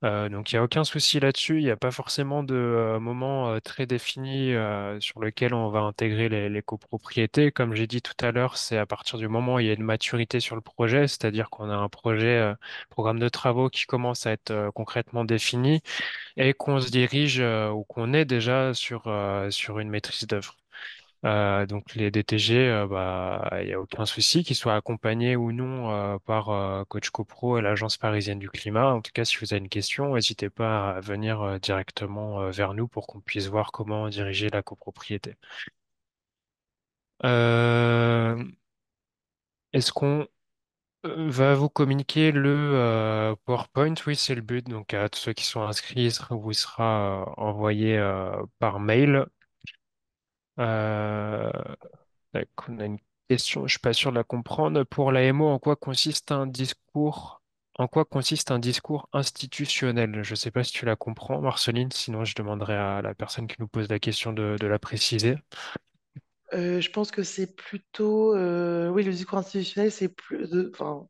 [SPEAKER 1] Donc, il n'y a aucun souci là-dessus. Il n'y a pas forcément de moment très défini sur lequel on va intégrer les copropriétés. Comme j'ai dit tout à l'heure, c'est à partir du moment où il y a une maturité sur le projet, c'est-à-dire qu'on a un projet, programme de travaux qui commence à être concrètement défini et qu'on se dirige ou qu'on est déjà sur une maîtrise d'œuvre. Donc les DTG, bah, il n'y a aucun souci qu'ils soient accompagnés ou non par Coach CoPro et l'Agence parisienne du climat. En tout cas, si vous avez une question, n'hésitez pas à venir directement vers nous pour qu'on puisse voir comment diriger la copropriété. Euh, Est-ce qu'on va vous communiquer le PowerPoint? Oui, c'est le but. Donc à tous ceux qui sont inscrits, vous sera envoyé par mail. Euh, Tac, on a une question, je suis pas sûr de la comprendre. Pour l'AMO, en quoi consiste un discours institutionnel? Je sais pas si tu la comprends, Marceline, sinon je demanderai à la personne qui nous pose la question de la préciser.
[SPEAKER 2] Je pense que c'est plutôt, oui, le discours institutionnel, enfin,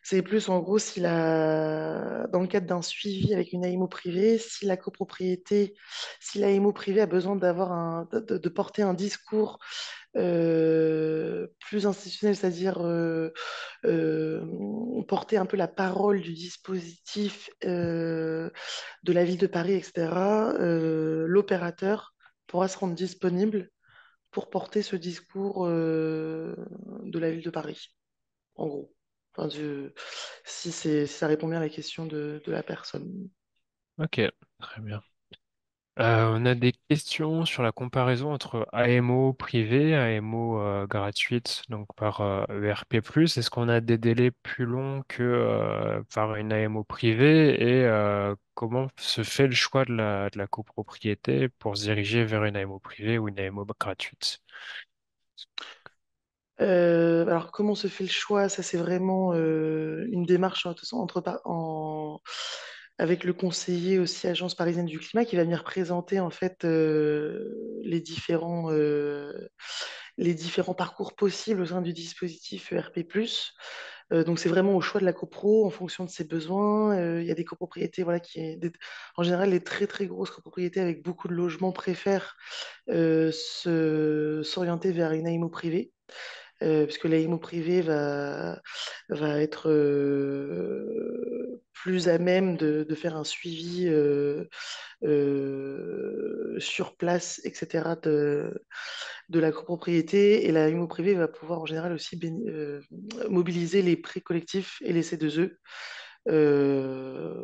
[SPEAKER 2] c'est plus en gros si dans le cadre d'un suivi avec une AIMO privée, si la copropriété, si l'AIMO privée a besoin de porter un discours plus institutionnel, c'est-à-dire porter un peu la parole du dispositif de la ville de Paris, etc. L'opérateur pourra se rendre disponible pour porter ce discours de la ville de Paris, en gros. Enfin, si ça répond bien à la question de la personne.
[SPEAKER 1] Ok, très bien. On a des questions sur la comparaison entre AMO privé, AMO gratuite, donc par ERP+. Est-ce qu'on a des délais plus longs que par une AMO privée et comment se fait le choix de la copropriété pour se diriger vers une AMO privée ou une AMO gratuite?
[SPEAKER 2] Alors, comment se fait le choix? Ça, c'est vraiment une démarche avec le conseiller aussi Agence parisienne du climat qui va venir présenter en fait les différents parcours possibles au sein du dispositif ERP+. Donc, c'est vraiment au choix de la copro en fonction de ses besoins. Il y a des copropriétés, voilà, en général, les très très grosses copropriétés avec beaucoup de logements préfèrent s'orienter vers une AIMO privée puisque l'AIMO privé va être plus à même de faire un suivi sur place, etc., de la copropriété. Et l'AIMO privé va pouvoir en général aussi mobiliser les prêts collectifs et les C2E. Euh,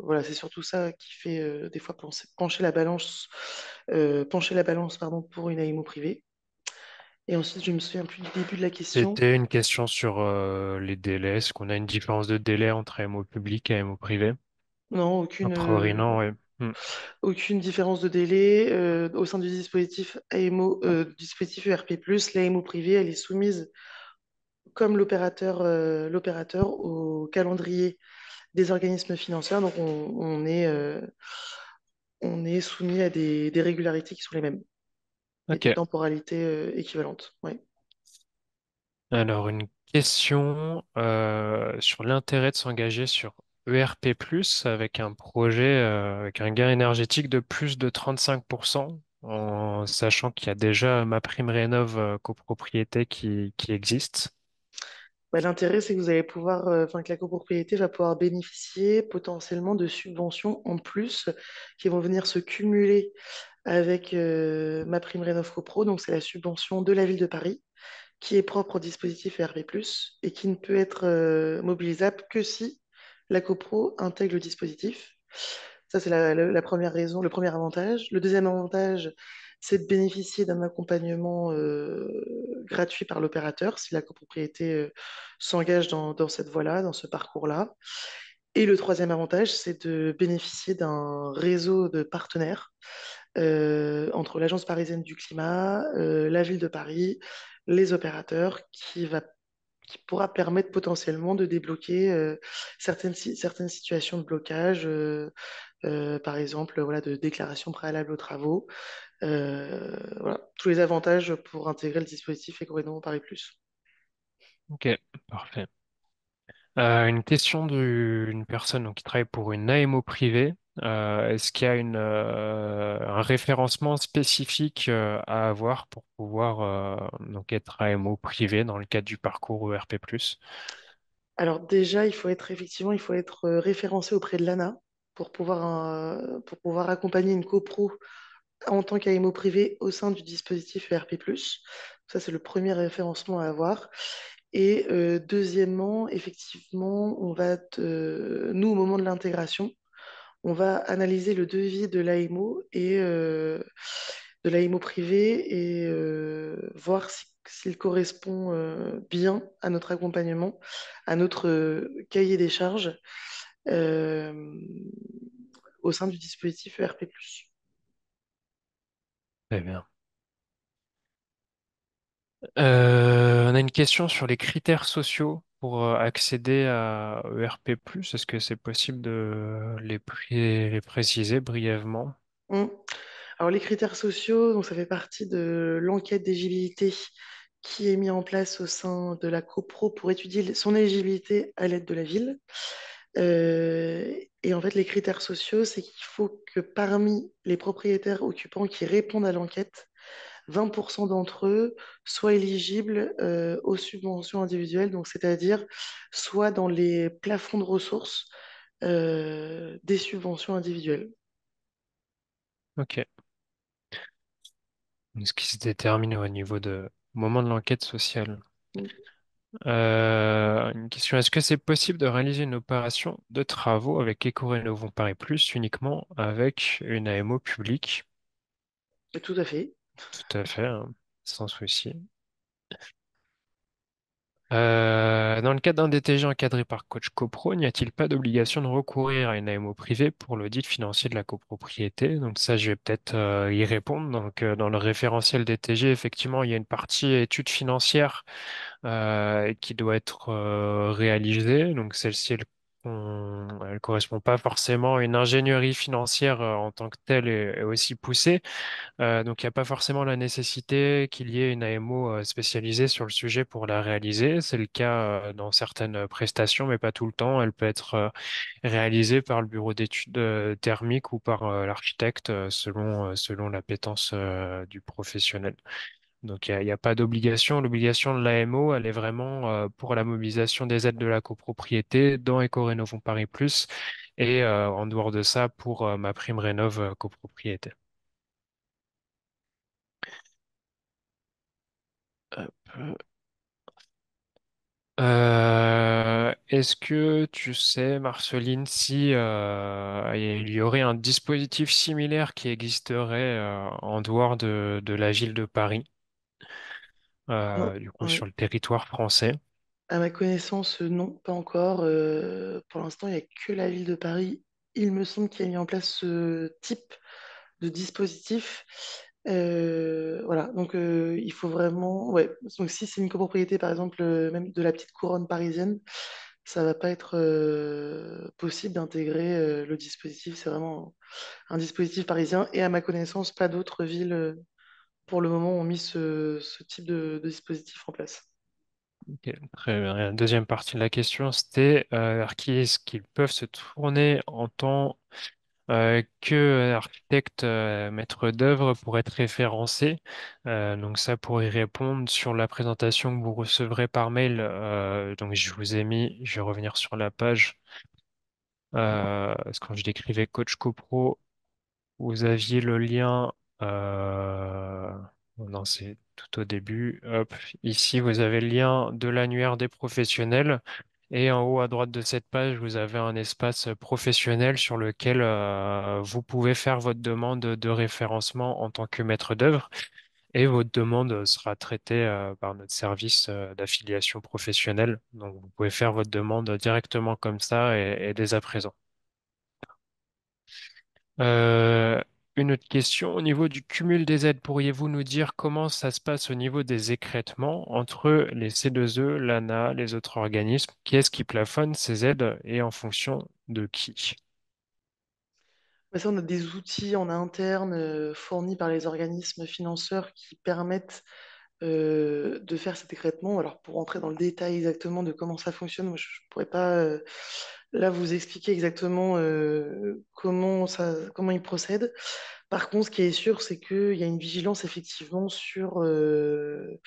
[SPEAKER 2] voilà, c'est surtout ça qui fait des fois pencher la balance pardon, pour une AIMO privée. Et ensuite, je me souviens plus du début de la question.
[SPEAKER 1] C'était une question sur les délais. Est-ce qu'on a une différence de délai entre AMO public et AMO privé?
[SPEAKER 2] Non,
[SPEAKER 1] A priori, non, oui.
[SPEAKER 2] aucune différence de délai. Au sein du dispositif AMO, dispositif ERP+, l'AMO privée, elle est soumise comme l'opérateur au calendrier des organismes financeurs. Donc, on est soumis à des régularités qui sont les mêmes et
[SPEAKER 1] Ok.
[SPEAKER 2] des temporalités équivalentes. Ouais.
[SPEAKER 1] Alors, une Sur l'intérêt de s'engager sur ERP+, avec un projet avec un gain énergétique de plus de 35%, en sachant qu'il y a déjà MaPrimeRénov' copropriété qui existe.
[SPEAKER 2] Bah, l'intérêt, c'est que vous allez pouvoir, enfin, que la copropriété va pouvoir bénéficier potentiellement de subventions en plus qui vont venir se cumuler avec MaPrimeRénov' CoPro. Donc, c'est la subvention de la ville de Paris qui est propre au dispositif ERP+, et qui ne peut être mobilisable que si la copro intègre le dispositif. Ça, c'est la première raison, le premier avantage. Le deuxième avantage, c'est de bénéficier d'un accompagnement gratuit par l'opérateur si la copropriété s'engage dans cette voie-là, dans ce parcours-là. Et le troisième avantage, c'est de bénéficier d'un réseau de partenaires entre l'Agence parisienne du climat, la ville de Paris, les opérateurs, qui pourra permettre potentiellement de débloquer certaines situations de blocage, par exemple, voilà, de déclaration préalable aux travaux. Voilà, tous les avantages pour intégrer le dispositif Éco-Rénovation Paris Plus.
[SPEAKER 1] Ok, parfait. Une question d'une personne donc, qui travaille pour une AMO privée. Est-ce qu'il y a un référencement spécifique à avoir pour pouvoir donc être AMO privé dans le cadre du parcours ERP+.
[SPEAKER 2] Alors déjà, il faut être référencé auprès de l'ANA pour pouvoir accompagner une copro en tant qu'AMO privé au sein du dispositif ERP+. Ça, c'est le premier référencement à avoir. Et deuxièmement, effectivement, nous, au moment de l'intégration, on va analyser le devis de l'AMO et de l'AMO privé et voir s'il correspond bien à notre accompagnement, à notre cahier des charges euh, au sein du dispositif ERP+.
[SPEAKER 1] Très bien. On a une question sur les critères sociaux pour accéder à ERP+. Est-ce que c'est possible de les préciser brièvement?
[SPEAKER 2] Mm. Alors, les critères sociaux, donc ça fait partie de l'enquête d'éligibilité qui est mise en place au sein de la CoPro pour étudier son éligibilité à l'aide de la ville. Et en fait, les critères sociaux, c'est qu'il faut que parmi les propriétaires occupants qui répondent à l'enquête, 20% d'entre eux soient éligibles aux subventions individuelles, donc c'est-à-dire soit dans les plafonds de ressources des subventions individuelles.
[SPEAKER 1] Ok. Ce qui se détermine au niveau au moment de l'enquête sociale. Une question, est-ce que c'est possible de réaliser une opération de travaux avec Éco-Rénovons Paris Plus uniquement avec une AMO publique?
[SPEAKER 2] Tout à fait.
[SPEAKER 1] Tout à fait, hein, sans souci. Dans le cadre d'un DTG encadré par coach copro, n'y a-t-il pas d'obligation de recourir à une AMO privée pour l'audit financier de la copropriété? Donc ça, je vais peut-être y répondre. Donc dans le référentiel DTG, effectivement, il y a une partie étude financière qui doit être réalisée. Donc celle-ci, elle correspond pas forcément à une ingénierie financière en tant que telle et aussi poussée. Donc, il n'y a pas forcément la nécessité qu'il y ait une AMO spécialisée sur le sujet pour la réaliser. C'est le cas dans certaines prestations, mais pas tout le temps. Elle peut être réalisée par le bureau d'études thermiques ou par l'architecte selon l'appétence du professionnel. Donc, il y a pas d'obligation. L'obligation de l'AMO, elle est vraiment pour la mobilisation des aides de la copropriété dans Éco-Rénovons Paris Plus et en dehors de ça pour ma prime rénov copropriété. Est-ce que tu sais, Marceline, si il y aurait un dispositif similaire qui existerait en dehors de la ville de Paris,
[SPEAKER 2] Non,
[SPEAKER 1] du coup
[SPEAKER 2] ouais.
[SPEAKER 1] sur le territoire français?
[SPEAKER 2] À ma connaissance, non, pas encore. Pour l'instant, il n'y a que la ville de Paris, il me semble, qui a mis en place ce type de dispositif. Voilà, donc il faut vraiment. Ouais, donc si c'est une copropriété, par exemple, même de la petite couronne parisienne, ça va pas être possible d'intégrer le dispositif. C'est vraiment un dispositif parisien. Et à ma connaissance, pas d'autres villes pour le moment ont mis ce type de dispositif en place.
[SPEAKER 1] Ok, très bien. Et la deuxième partie de la question, c'était vers qui est-ce qu'ils peuvent se tourner en tant que architecte maître d'œuvre pour être référencé. Donc ça, pour y répondre, sur la présentation que vous recevrez par mail, donc je vous ai mis, je vais revenir sur la page, parce que quand je décrivais Coach CoPro, vous aviez le lien, non, c'est tout au début. Hop, ici, vous avez le lien de l'annuaire des professionnels. Et en haut à droite de cette page, vous avez un espace professionnel sur lequel vous pouvez faire votre demande de référencement en tant que maître d'œuvre. Et votre demande sera traitée par notre service d'affiliation professionnelle. Donc, vous pouvez faire votre demande directement comme ça et dès à présent. Euh, une autre question, au niveau du cumul des aides, pourriez-vous nous dire comment ça se passe au niveau des écrêtements entre les C2E, l'ANA, les autres organismes? Qui est-ce qui plafonne ces aides et en fonction de qui?
[SPEAKER 2] Bah, ça, on a des outils en interne fournis par les organismes financeurs qui permettent de faire cet écrêtement. Alors, pour entrer dans le détail exactement de comment ça fonctionne, moi, je ne pourrais pas là vous expliquer exactement comment ils procèdent. Par contre, ce qui est sûr, c'est qu'il y a une vigilance effectivement sur le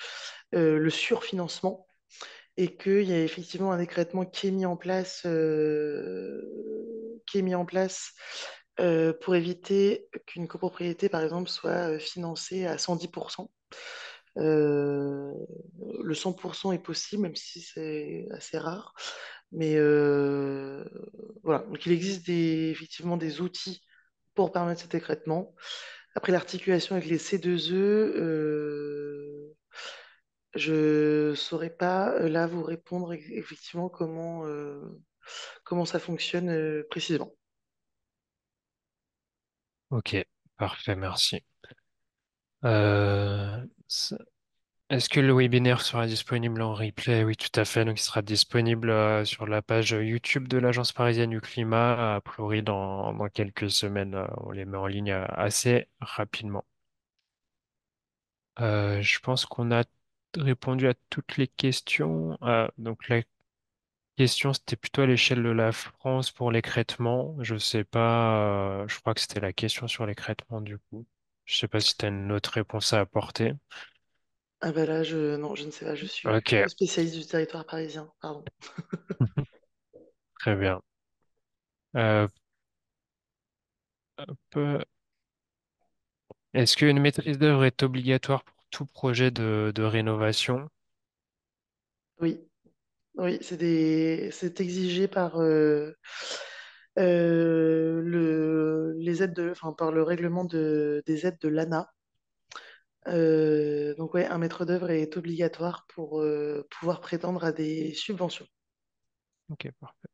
[SPEAKER 2] surfinancement et qu'il y a effectivement un écrêtement qui est mis en place, pour éviter qu'une copropriété, par exemple, soit financée à 110%. Euh, le 100% est possible, même si c'est assez rare. Mais voilà, donc il existe effectivement des outils pour permettre cet écrêtement. Après l'articulation avec les C2E, je ne saurais pas là vous répondre effectivement comment ça fonctionne précisément.
[SPEAKER 1] Ok, parfait, merci. Euh, ça- Est-ce que le webinaire sera disponible en replay? Oui, tout à fait. Donc, il sera disponible sur la page YouTube de l'Agence parisienne du climat, a priori dans quelques semaines. On les met en ligne assez rapidement. Je pense qu'on a répondu à toutes les questions. Donc la question, c'était plutôt à l'échelle de la France pour l'écrêtement. Je sais pas, je crois que c'était la question sur l'écrêtement du coup. Je sais pas si tu as une autre réponse à apporter.
[SPEAKER 2] Ah bah là, non, je ne sais pas, je suis
[SPEAKER 1] Ok,
[SPEAKER 2] plus spécialiste du territoire parisien, pardon.
[SPEAKER 1] très bien. Euh, hop. Est-ce qu'une maîtrise d'œuvre est obligatoire pour tout projet de rénovation?
[SPEAKER 2] Oui, oui, c'est exigé par les aides enfin, par le règlement des aides de l'ANA. Donc ouais, un maître d'œuvre est obligatoire pour pouvoir prétendre à des subventions.
[SPEAKER 1] Ok, parfait.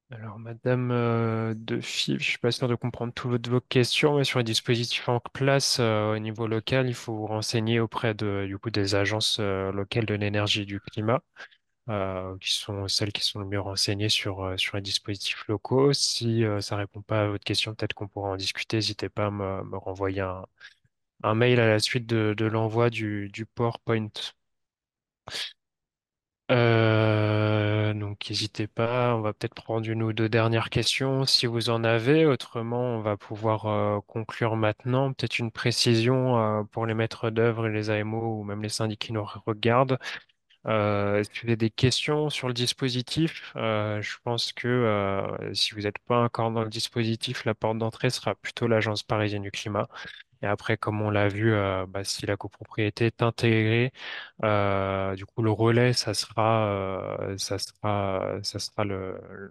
[SPEAKER 1] Alors, Madame De Fil, je suis pas sûr de comprendre toutes vos questions, mais sur les dispositifs en place au niveau local, il faut vous renseigner auprès du coup, des agences locales de l'énergie et du climat, qui sont celles qui sont le mieux renseignées sur les dispositifs locaux. Si ça répond pas à votre question, peut-être qu'on pourra en discuter. N'hésitez pas à me renvoyer un mail à la suite de l'envoi du PowerPoint. Donc n'hésitez pas, on va peut-être prendre une ou deux dernières questions si vous en avez. Autrement, on va pouvoir conclure maintenant. Peut-être une précision pour les maîtres d'œuvre et les AMO ou même les syndics qui nous regardent. Est-ce que vous avez des questions sur le dispositif? Je pense que si vous n'êtes pas encore dans le dispositif, la porte d'entrée sera plutôt l'Agence parisienne du climat. Et après, comme on l'a vu, si la copropriété est intégrée, du coup, le relais, ça sera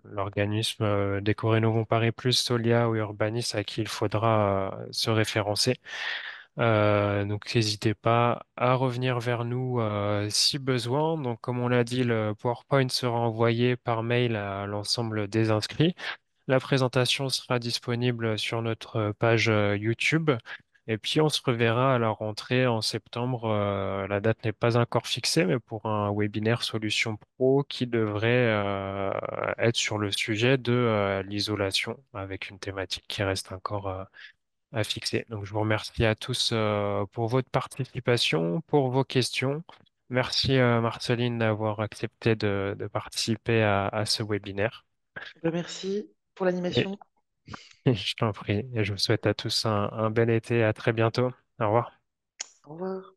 [SPEAKER 1] l'organisme Décorénovons Paris Plus, Solia ou Urbanis à qui il faudra se référencer. Donc, n'hésitez pas à revenir vers nous si besoin. Donc, comme on l'a dit, le PowerPoint sera envoyé par mail à l'ensemble des inscrits. La présentation sera disponible sur notre page YouTube. Et puis on se reverra à la rentrée en septembre. La date n'est pas encore fixée, mais pour un webinaire Solutions Pro qui devrait être sur le sujet de l'isolation, avec une thématique qui reste encore à fixer. Donc, je vous remercie à tous pour votre participation, pour vos questions. Merci Marceline d'avoir accepté de participer à ce webinaire.
[SPEAKER 2] Ben, merci pour
[SPEAKER 1] Et
[SPEAKER 2] l'animation.
[SPEAKER 1] je t'en prie, et je vous souhaite à tous un bel été. À très bientôt. Au revoir.
[SPEAKER 2] Au revoir.